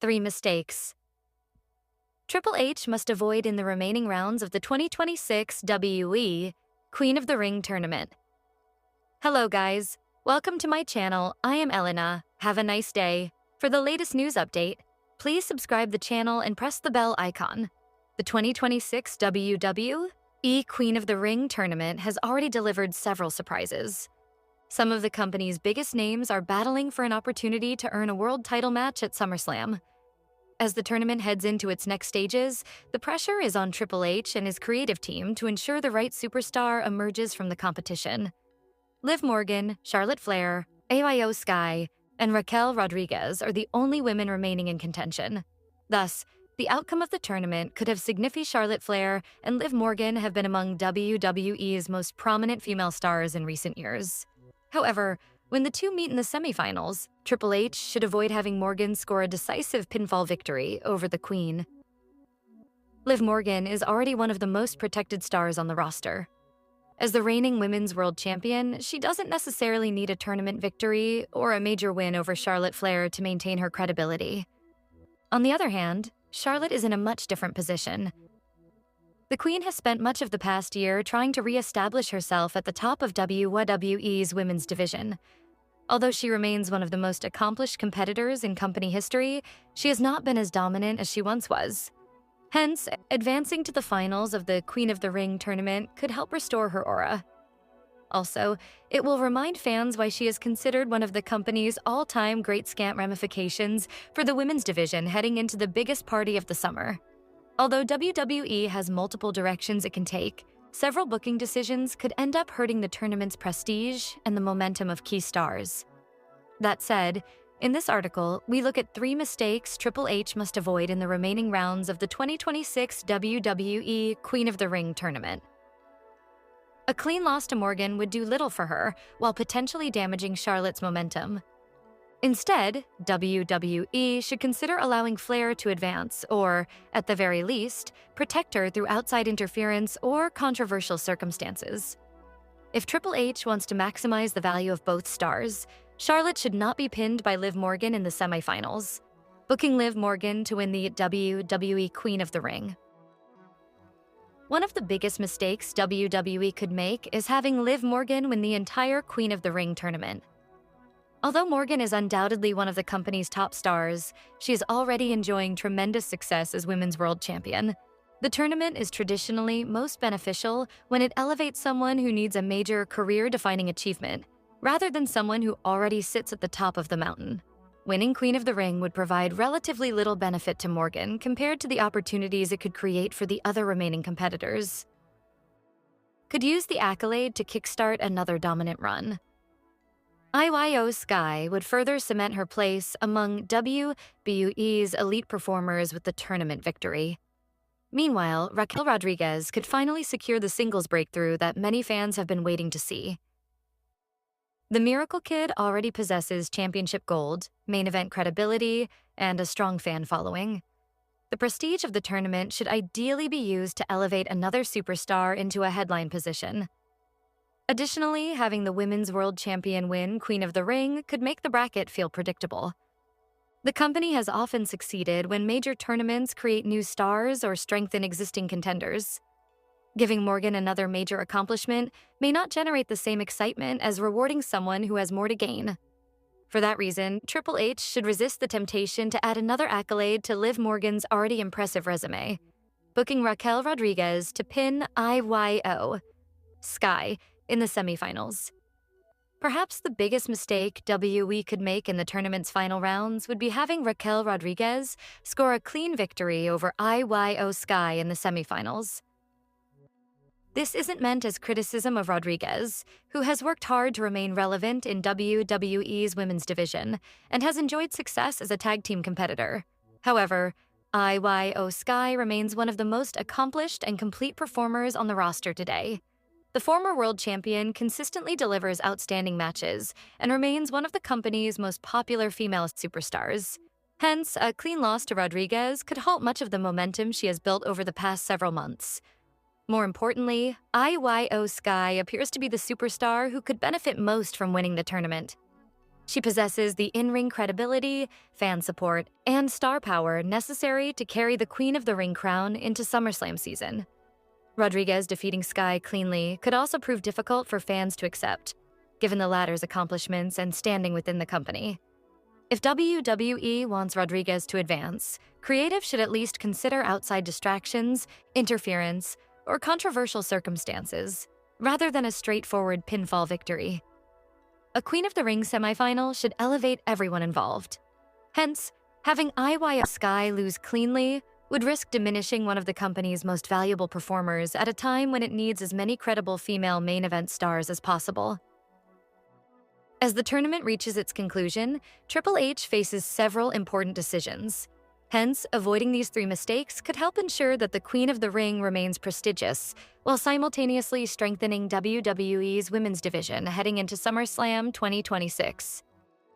3 mistakes Triple H must avoid in the remaining rounds of the 2026 WWE Queen of the Ring tournament. Hello guys, welcome to my channel. I am Elena. Have a nice day. For the latest news update, please subscribe the channel and press the bell icon. The 2026 WWE Queen of the Ring tournament has already delivered several surprises. Some of the company's biggest names are battling for an opportunity to earn a world title match at SummerSlam. As the tournament heads into its next stages, the pressure is on Triple H and his creative team to ensure the right superstar emerges from the competition. Liv Morgan, Charlotte Flair, anoa'i Sky, and Raquel Rodriguez are the only women remaining in contention. Thus, the outcome of the tournament could have signified Charlotte Flair and Liv Morgan have been among WWE's most prominent female stars in recent years. However, when the two meet in the semifinals, Triple H should avoid having Morgan score a decisive pinfall victory over the Queen. Liv Morgan is already one of the most protected stars on the roster. As the reigning women's world champion, she doesn't necessarily need a tournament victory or a major win over Charlotte Flair to maintain her credibility. On the other hand, Charlotte is in a much different position. The Queen has spent much of the past year trying to re-establish herself at the top of WWE's women's division. Although she remains one of the most accomplished competitors in company history, she has not been as dominant as she once was. Hence, advancing to the finals of the Queen of the Ring tournament could help restore her aura. Also, it will remind fans why she is considered one of the company's all-time great scant ramifications for the women's division heading into the biggest party of the summer. Although WWE has multiple directions it can take, several booking decisions could end up hurting the tournament's prestige and the momentum of key stars. That said, in this article, we look at 3 mistakes Triple H must avoid in the remaining rounds of the 2026 WWE Queen of the Ring tournament. A clean loss to Morgan would do little for her while potentially damaging Charlotte's momentum. Instead, WWE should consider allowing Flair to advance or, at the very least, protect her through outside interference or controversial circumstances. If Triple H wants to maximize the value of both stars, Charlotte should not be pinned by Liv Morgan in the semifinals, booking Liv Morgan to win the WWE Queen of the Ring. One of the biggest mistakes WWE could make is having Liv Morgan win the entire Queen of the Ring tournament. Although Morgan is undoubtedly one of the company's top stars, she is already enjoying tremendous success as Women's World Champion. The tournament is traditionally most beneficial when it elevates someone who needs a major career-defining achievement, rather than someone who already sits at the top of the mountain. Winning Queen of the Ring would provide relatively little benefit to Morgan compared to the opportunities it could create for the other remaining competitors. Could use the accolade to kickstart another dominant run. anoa'i Sky would further cement her place among WWE's elite performers with the tournament victory. Meanwhile, Raquel Rodriguez could finally secure the singles breakthrough that many fans have been waiting to see. The Miracle Kid already possesses championship gold, main event credibility, and a strong fan following. The prestige of the tournament should ideally be used to elevate another superstar into a headline position. Additionally, having the Women's World Champion win Queen of the Ring could make the bracket feel predictable. The company has often succeeded when major tournaments create new stars or strengthen existing contenders. Giving Morgan another major accomplishment may not generate the same excitement as rewarding someone who has more to gain. For that reason, Triple H should resist the temptation to add another accolade to Liv Morgan's already impressive resume, booking Raquel Rodriguez to pin anoa'i Sky in the semifinals. Perhaps the biggest mistake WWE could make in the tournament's final rounds would be having Raquel Rodriguez score a clean victory over anoa'i Sky in the semifinals. This isn't meant as criticism of Rodriguez, who has worked hard to remain relevant in WWE's women's division and has enjoyed success as a tag team competitor. However, anoa'i Sky remains one of the most accomplished and complete performers on the roster today. The former world champion consistently delivers outstanding matches and remains one of the company's most popular female superstars. Hence, a clean loss to Rodriguez could halt much of the momentum she has built over the past several months. More importantly, anoa'i Sky appears to be the superstar who could benefit most from winning the tournament. She possesses the in-ring credibility, fan support, and star power necessary to carry the Queen of the Ring crown into SummerSlam season. Rodriguez defeating Sky cleanly could also prove difficult for fans to accept, given the latter's accomplishments and standing within the company. If WWE wants Rodriguez to advance, creative should at least consider outside distractions, interference, or controversial circumstances, rather than a straightforward pinfall victory. A Queen of the Ring semifinal should elevate everyone involved. Hence, having anoa'i Sky lose cleanly would risk diminishing one of the company's most valuable performers at a time when it needs as many credible female main event stars as possible. As the tournament reaches its conclusion, Triple H faces several important decisions. Hence, avoiding these 3 mistakes could help ensure that the Queen of the Ring remains prestigious, while simultaneously strengthening WWE's women's division heading into SummerSlam 2026.